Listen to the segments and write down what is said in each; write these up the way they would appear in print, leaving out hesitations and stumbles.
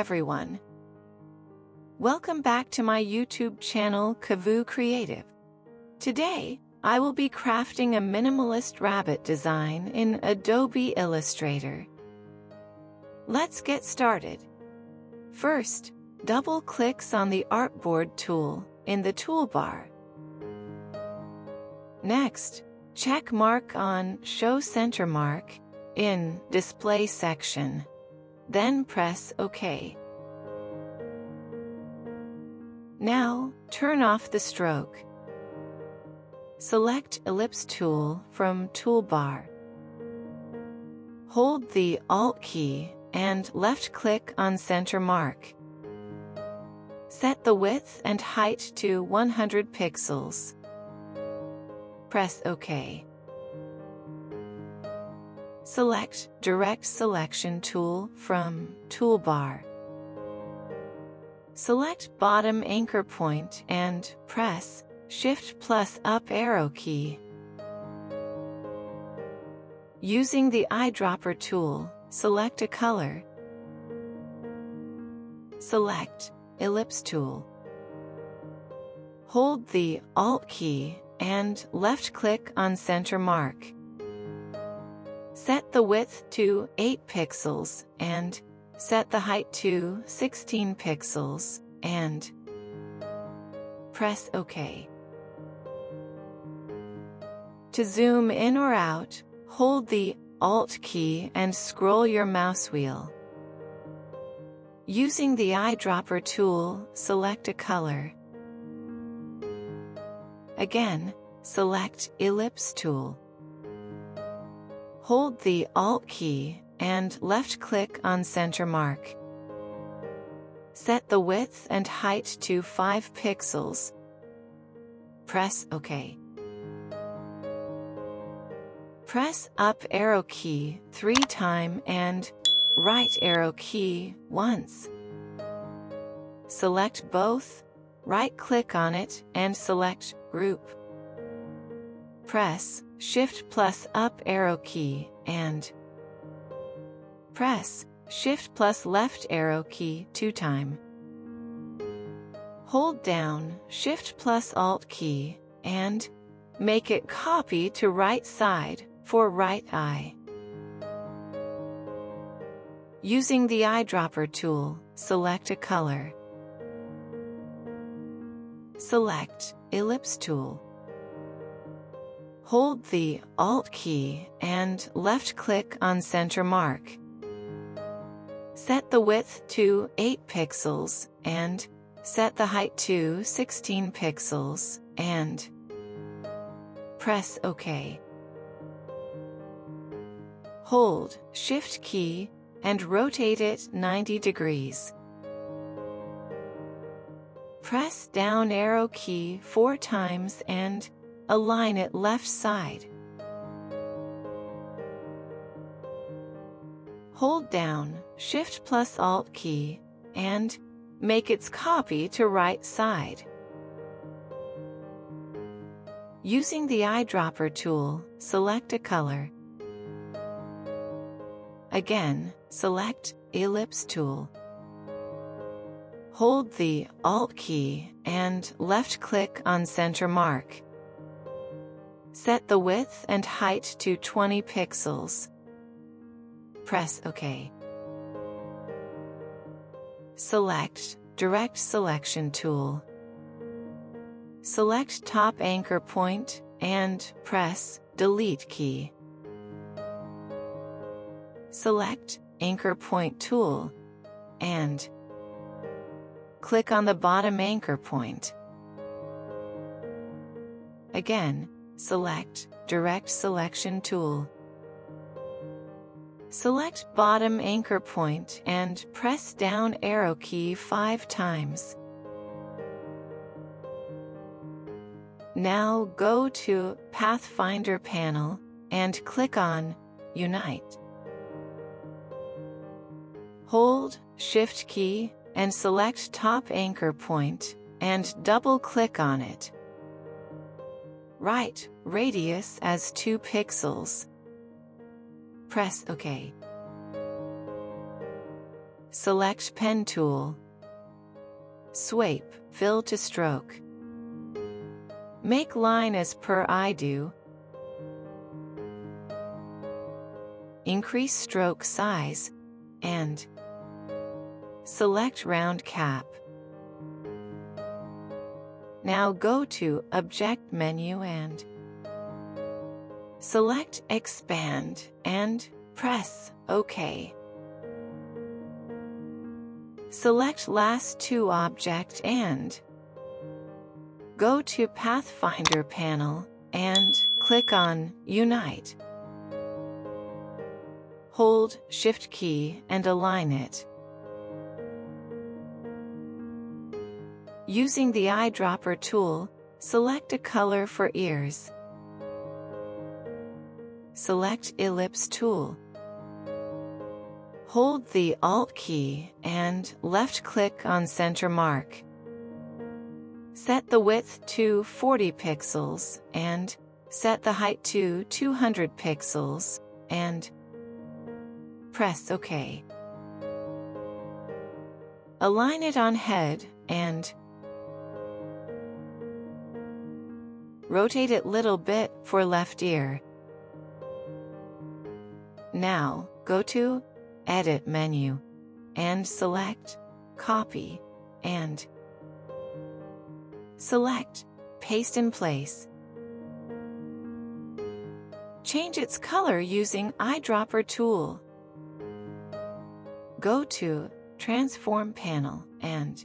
everyone. Welcome back to my YouTube channel, Kavu Creative. Today, I will be crafting a minimalist rabbit design in Adobe Illustrator. Let's get started. First, double-click on the Artboard tool in the toolbar. Next, check mark on Show Center Mark in Display section. Then press OK. Now, turn off the stroke. Select Ellipse tool from Toolbar. Hold the Alt key and left-click on Center Mark. Set the width and height to 100 pixels. Press OK. Select Direct Selection tool from Toolbar. Select bottom anchor point and press Shift plus up arrow key. Using the eyedropper tool, select a color. Select Ellipse tool. Hold the Alt key and left-click on Center Mark. Set the width to 8 pixels and set the height to 16 pixels and press OK. To zoom in or out, hold the Alt key and scroll your mouse wheel. Using the eyedropper tool, select a color. Again, select Ellipse tool. Hold the Alt key and left-click on Center Mark. Set the width and height to 5 pixels. Press OK. Press up arrow key 3 times and right arrow key once. Select both, right-click on it and select Group. Press Shift plus up arrow key and press Shift plus left arrow key 2 times. Hold down Shift plus Alt key and make it copy to right side for right eye. Using the eyedropper tool, select a color. Select Ellipse tool. Hold the Alt key and left-click on Center Mark. Set the width to 8 pixels and set the height to 16 pixels and press OK. Hold Shift key and rotate it 90 degrees. Press down arrow key 4 times and align it left side. Hold down Shift plus Alt key and make its copy to right side. Using the eyedropper tool, select a color. Again, select Ellipse tool. Hold the Alt key and left-click on Center Mark. Set the width and height to 20 pixels. Press OK. Select Direct Selection tool. Select top anchor point and press Delete key. Select Anchor Point tool and click on the bottom anchor point. Again, select Direct Selection tool. Select bottom anchor point and press down arrow key 5 times. Now go to Pathfinder panel and click on Unite. Hold Shift key and select top anchor point and double-click on it. Write radius as 2 pixels. Press OK. select Pen tool. Swipe, fill to stroke. Make line as per I do. Increase stroke size, and select round cap. Now go to Object menu and select Expand and press OK. Select last two object and go to Pathfinder panel and click on Unite. Hold Shift key and align it. Using the eyedropper tool, select a color for ears. Select Ellipse tool. Hold the Alt key and left-click on center mark. Set the width to 40 pixels and set the height to 200 pixels and press OK. Align it on head and rotate it little bit for left ear. Now, go to Edit menu and select Copy and select Paste in place. Change its color using Eyedropper tool. Go to Transform panel and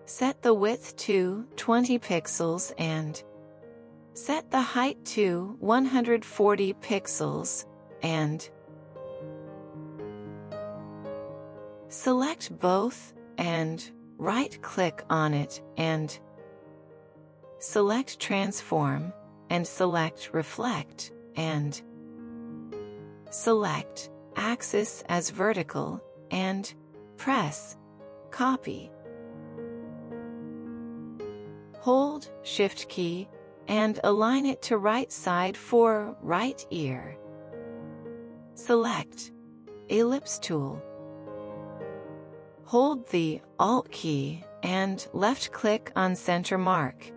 set the width to 20 pixels and set the height to 140 pixels and select both and right-click on it and select Transform and select Reflect and select Axis as vertical and press Copy. Hold Shift key and align it to right side for right ear. Select Ellipse tool. Hold the Alt key and left-click on center mark.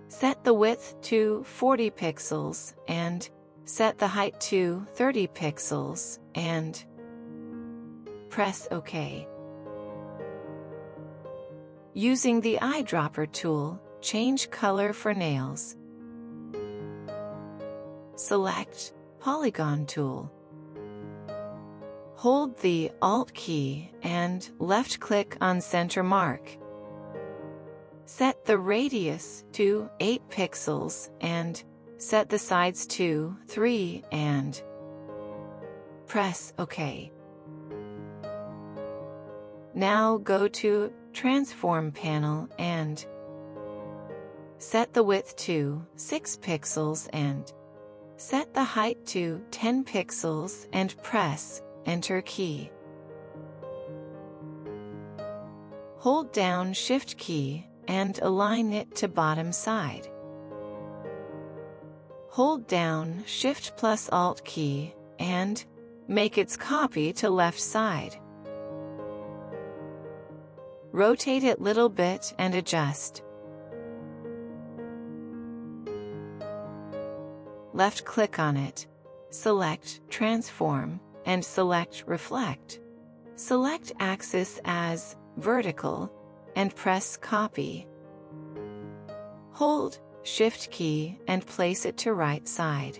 Set the width to 40 pixels and set the height to 30 pixels and press OK. Using the Eyedropper tool, change color for nails. Select Polygon tool. Hold the Alt key and left-click on center mark. Set the radius to 8 pixels and set the sides to 3 and press OK. Now go to Transform panel and set the width to 6 pixels and set the height to 10 pixels and press Enter key. Hold down Shift key and align it to bottom side. Hold down Shift plus Alt key and make its copy to left side. Rotate it little bit and adjust. Left-click on it. Select Transform and select Reflect. Select Axis as vertical and press Copy. Hold Shift key and place it to right side.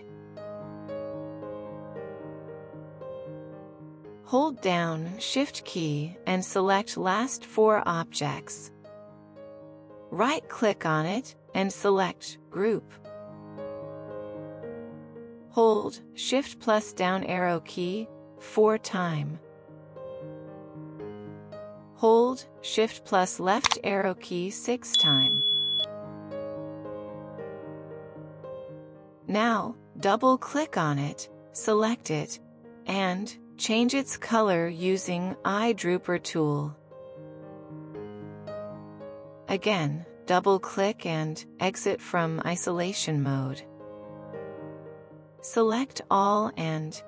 Hold down Shift key and select last 4 objects. Right-click on it and select Group. Hold Shift plus down arrow key 4 times. Hold Shift plus left arrow key 6 times. Now, double-click on it, select it, and change its color using Eyedropper tool. Again, double-click and exit from isolation mode. Select all and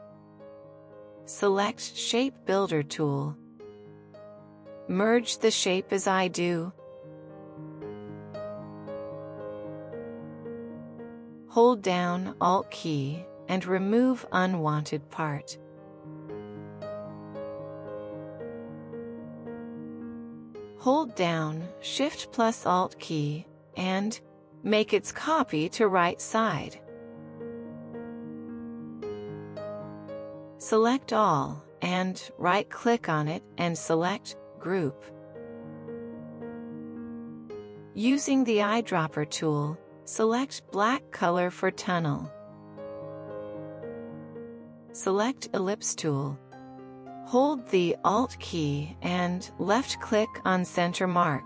select Shape Builder tool. Merge the shape as I do. Hold down Alt key and remove unwanted part. Hold down Shift plus Alt key and make its copy to right side. Select all and right-click on it and select Group. Using the eyedropper tool, select black color for tunnel. Select Ellipse tool. Hold the Alt key and left-click on center mark.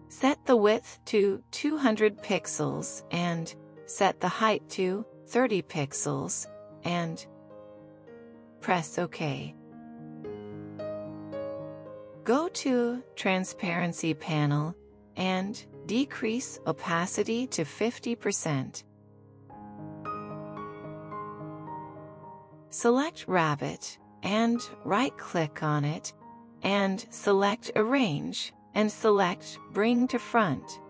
Set the width to 200 pixels and set the height to 30 pixels and press OK. Go to Transparency panel and decrease opacity to 50%. Select Rabbit and right-click on it and select Arrange and select Bring to Front.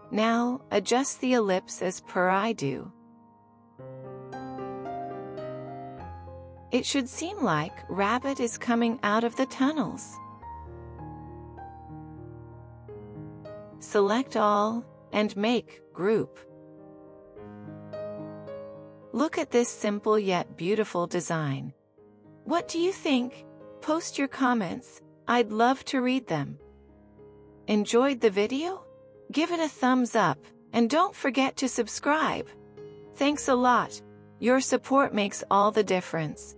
Now adjust the ellipse as per I do. It should seem like Rabbit is coming out of the tunnels. Select all and make Group. Look at this simple yet beautiful design. What do you think? Post your comments. I'd love to read them. Enjoyed the video? Give it a thumbs up and don't forget to subscribe. Thanks a lot. Your support makes all the difference.